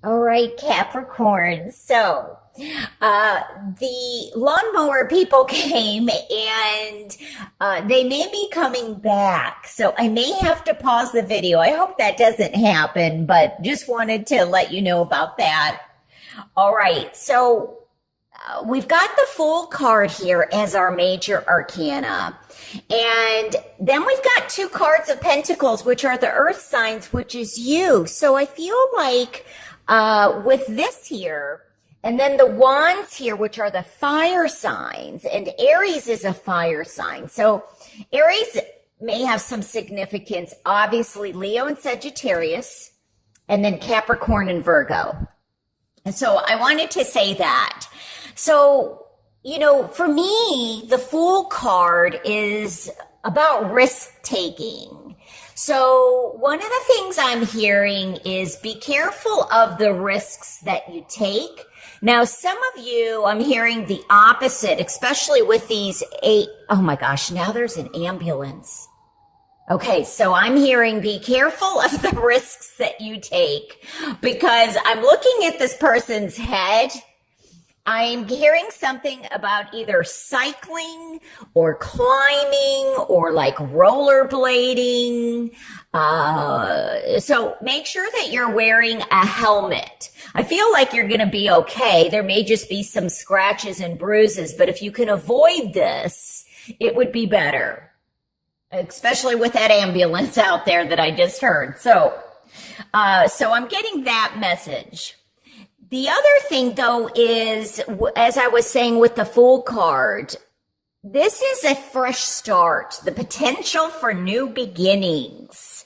All right, Capricorn. The lawnmower people came and they may be coming back. So I may have to pause the video. I hope that doesn't happen, but just wanted to let you know about that. All right. We've got the Fool card here as our major arcana. And then we've got two cards of Pentacles, which are the earth signs, which is you. So I feel like with this here, and then the wands here, which are the fire signs, and Aries is a fire sign. So Aries may have some significance, obviously Leo and Sagittarius, and then Capricorn and Virgo. And so I wanted to say that. So, for me, the Fool card is about risk taking. So one of the things I'm hearing is be careful of the risks that you take. Now, some of you, I'm hearing the opposite, especially with these oh my gosh, now there's an ambulance. Okay, so I'm hearing be careful of the risks that you take because I'm looking at this person's head. I'm hearing something about either cycling or climbing or like rollerblading. So make sure that you're wearing a helmet. I feel like you're going to be okay. There may just be some scratches and bruises, but if you can avoid this, it would be better, especially with that ambulance out there that I just heard. So I'm getting that message. The other thing, though, is, as I was saying with the Fool card, this is a fresh start, the potential for new beginnings.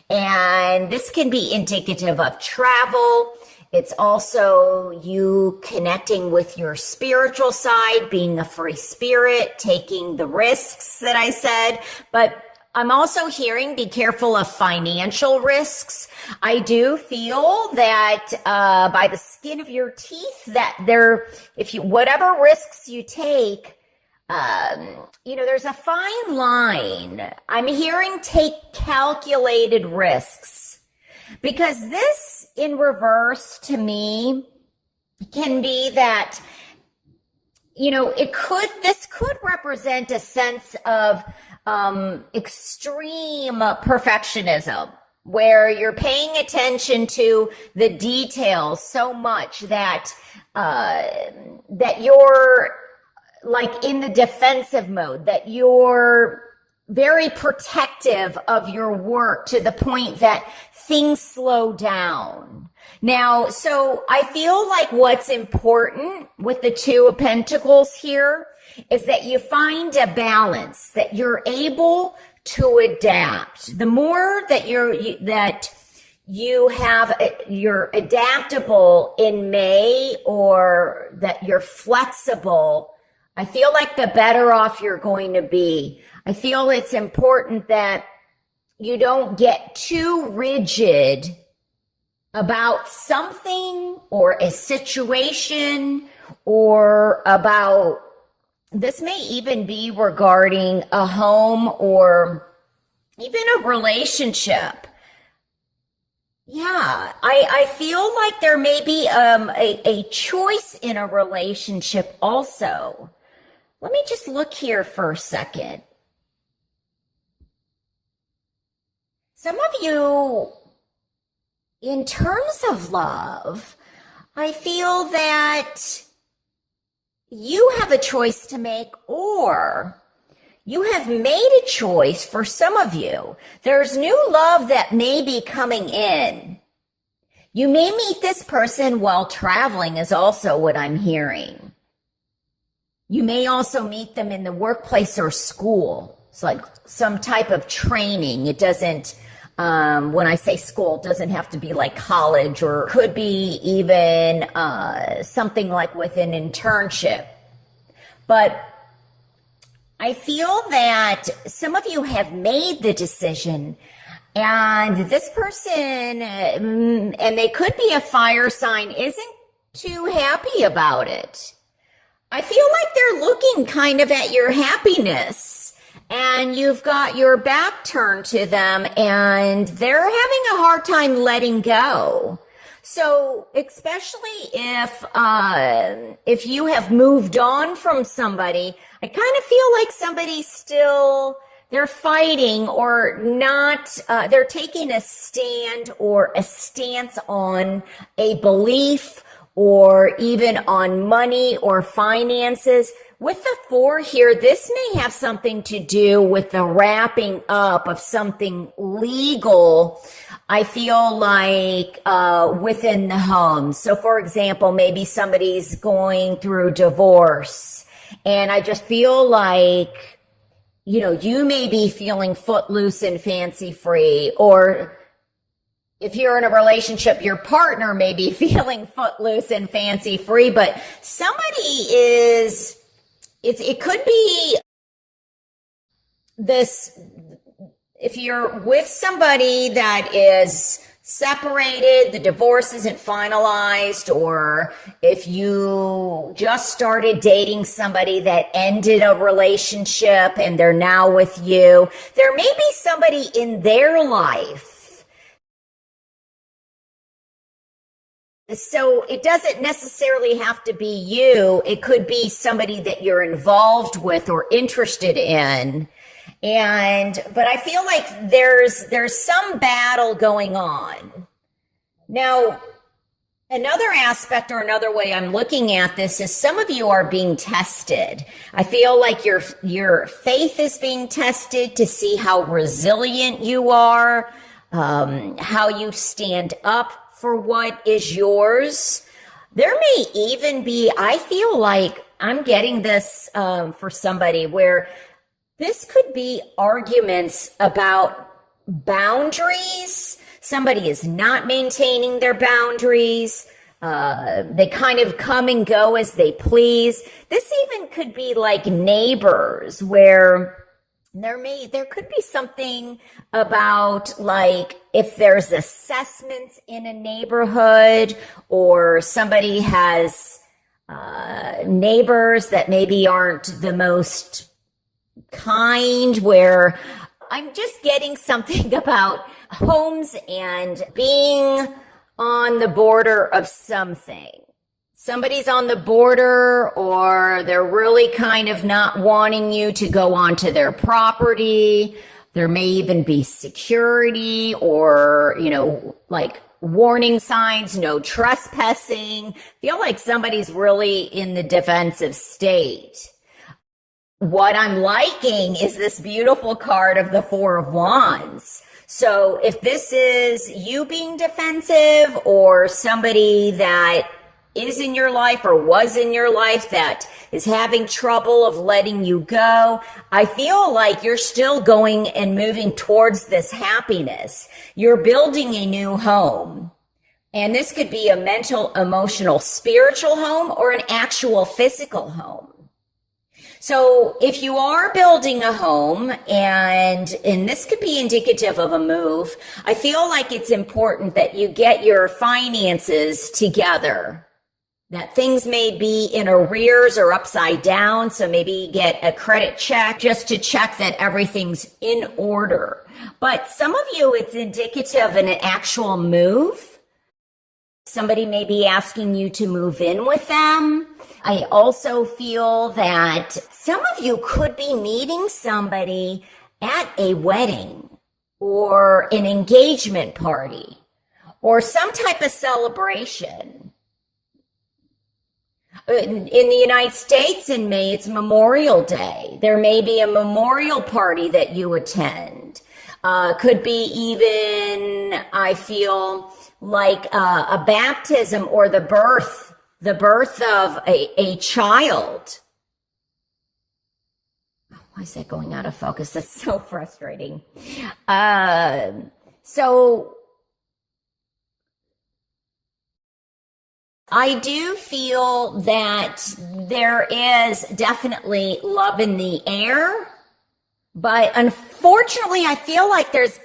And this can be indicative of travel. It's also you connecting with your spiritual side, being a free spirit, taking the risks that I said. But I'm also hearing be careful of financial risks. I do feel that by the skin of your teeth that whatever risks you take, there's a fine line. I'm hearing take calculated risks because this in reverse to me can be that, this could represent a sense of extreme perfectionism where you're paying attention to the details so much that you're like in the defensive mode, that you're very protective of your work to the point that things slow down. Now, so I feel like what's important with the Two of Pentacles here is that you find a balance, that you're able to adapt. The more that you're adaptable in May, or that you're flexible, I feel like the better off you're going to be. I feel it's important that you don't get too rigid about something or a situation, or about, this may even be regarding a home or even a relationship. Yeah, I feel like there may be a choice in a relationship also. Let me just look here for a second. Some of you, in terms of love, I feel that you have a choice to make, or you have made a choice. For some of you, there's new love that may be coming in. You may meet this person while traveling is also what I'm hearing. You may also meet them in the workplace or school. It's like some type of training. It doesn't, when I say school, it doesn't have to be like college, or could be even something like with an internship. But I feel that some of you have made the decision, and this person, and they could be a fire sign, isn't too happy about it. I feel like they're looking kind of at your happiness, and you've got your back turned to them, and they're having a hard time letting go. So, especially if you have moved on from somebody, I kind of feel like somebody's still they're fighting or not. They're taking a stand or a stance on a belief or even on money or finances. With the 4 here, this may have something to do with the wrapping up of something legal. I feel like within the home. So, for example, maybe somebody's going through divorce, and I just feel like, you may be feeling footloose and fancy free, or if you're in a relationship, your partner may be feeling footloose and fancy free, but somebody is, it could be this, if you're with somebody that is separated, the divorce isn't finalized, or if you just started dating somebody that ended a relationship and they're now with you, there may be somebody in their life. So it doesn't necessarily have to be you. It could be somebody that you're involved with or interested in. But I feel like there's some battle going on. Now, another aspect or another way I'm looking at this is some of you are being tested. I feel like your faith is being tested to see how resilient you are, how you stand up for what is yours. There may even be, I feel like I'm getting this for somebody where this could be arguments about boundaries. Somebody is not maintaining their boundaries. They kind of come and go as they please. This even could be like neighbors where there could be something about, like, if there's assessments in a neighborhood, or somebody has neighbors that maybe aren't the most kind, where I'm just getting something about homes and being on the border of something. Somebody's on the border, or they're really kind of not wanting you to go onto their property. There may even be security or, like warning signs, no trespassing. Feel like somebody's really in the defensive state. What I'm liking is this beautiful card of the 4 of Wands. So if this is you being defensive, or somebody that is in your life or was in your life that is having trouble of letting you go, I feel like you're still going and moving towards this happiness. You're building a new home. And this could be a mental, emotional, spiritual home, or an actual physical home. So if you are building a home, and this could be indicative of a move, I feel like it's important that you get your finances together. That things may be in arrears or upside down, so maybe you get a credit check just to check that everything's in order. But some of you, it's indicative of an actual move. Somebody may be asking you to move in with them. I also feel that some of you could be meeting somebody at a wedding or an engagement party or some type of celebration. In the United States in May, it's Memorial Day. There may be a memorial party that you attend. Could be even, I feel like a baptism or the birth of a child. Why is that going out of focus? That's so frustrating. So I do feel that there is definitely love in the air, but unfortunately I feel like there's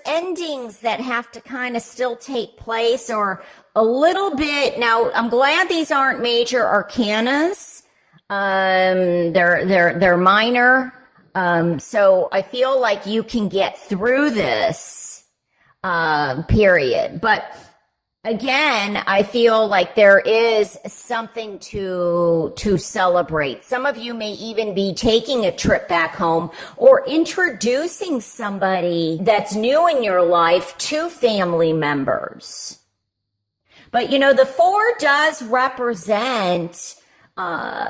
endings that have to kind of still take place, or a little bit. Now, I'm glad these aren't major arcanas. They're minor. So I feel like you can get through this. period. But again, I feel like there is something to celebrate. Some of you may even be taking a trip back home or introducing somebody that's new in your life to family members. But the 4 does represent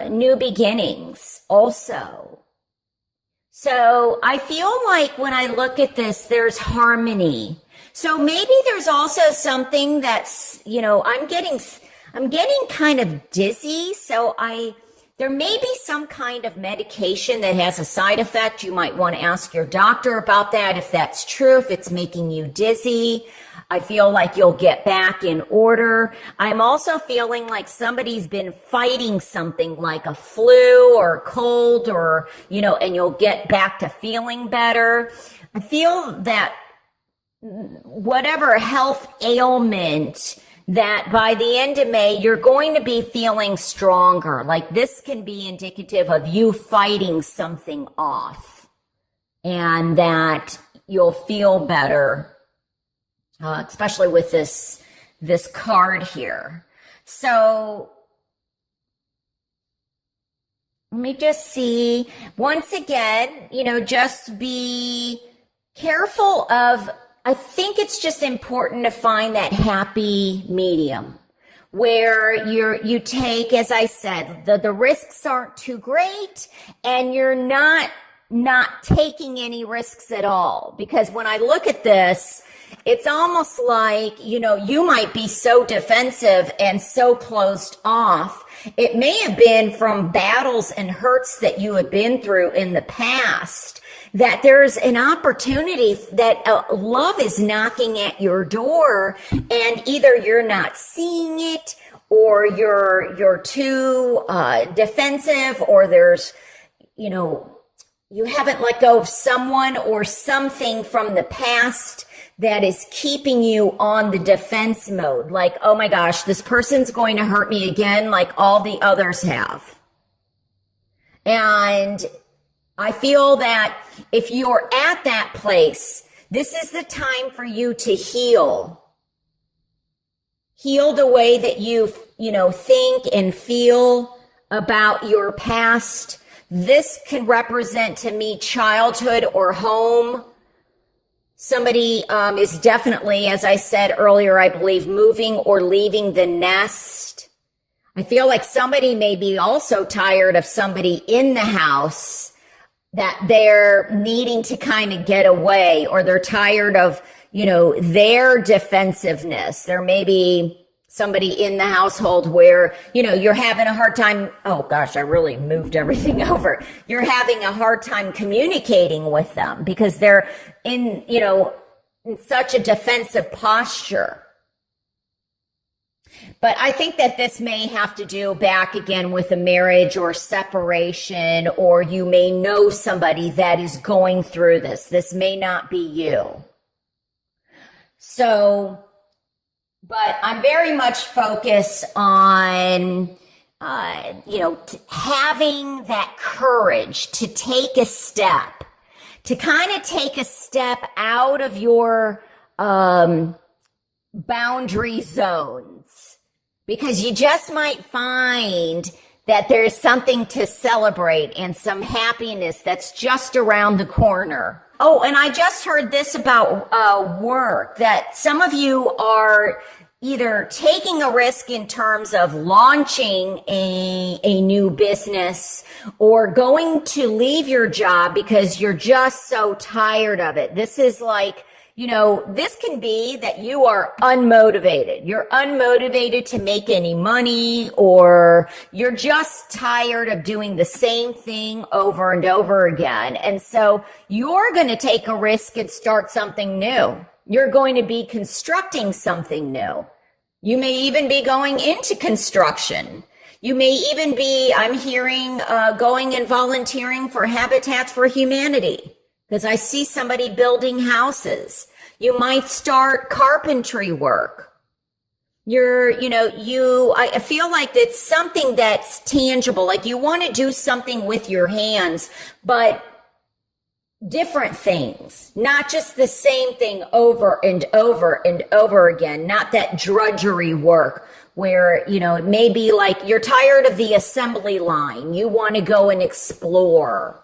new beginnings also. So I feel like when I look at this, there's harmony. So maybe there's also something that's, I'm getting kind of dizzy. So there may be some kind of medication that has a side effect. You might want to ask your doctor about that. If that's true, if it's making you dizzy, I feel like you'll get back in order. I'm also feeling like somebody's been fighting something like a flu or a cold or, and you'll get back to feeling better. I feel that whatever health ailment that by the end of May, you're going to be feeling stronger. Like this can be indicative of you fighting something off and that you'll feel better, especially with this card here. So let me just see. Once again, just be careful of, I think it's just important to find that happy medium where you take, as I said, the risks aren't too great and you're not taking any risks at all. Because when I look at this, it's almost like, you might be so defensive and so closed off. It may have been from battles and hurts that you had been through in the past, that there's an opportunity that love is knocking at your door and either you're not seeing it or you're too defensive, or there's, you haven't let go of someone or something from the past that is keeping you on the defense mode. Like, oh my gosh, this person's going to hurt me again like all the others have. And I feel that if you're at that place, this is the time for you to heal. Heal the way that you think and feel about your past. This can represent to me childhood or home. Somebody is definitely, as I said earlier, I believe moving or leaving the nest. I feel like somebody may be also tired of somebody in the house that they're needing to kind of get away, or they're tired of, their defensiveness. There may be somebody in the household where, you're having a hard time. Oh gosh, I really moved everything over. You're having a hard time communicating with them because they're in such a defensive posture. But I think that this may have to do back again with a marriage or separation, or you may know somebody that is going through this. This may not be you. So, but I'm very much focused on, having that courage to take a step, to kind of take a step out of your boundary zones, because you just might find that there's something to celebrate and some happiness that's just around the corner. Oh, and I just heard this about work, that some of you are either taking a risk in terms of launching a new business or going to leave your job because you're just so tired of it. This is like, this can be that you are unmotivated. You're unmotivated to make any money, or you're just tired of doing the same thing over and over again. And so you're going to take a risk and start something new. You're going to be constructing something new. You may even be going into construction. You may even be, I'm hearing, going and volunteering for Habitats for Humanity, because I see somebody building houses. You might start carpentry work. I feel like it's something that's tangible, like you want to do something with your hands, but different things, not just the same thing over and over and over again, not that drudgery work where, you know, it may be like you're tired of the assembly line. You want to go and explore.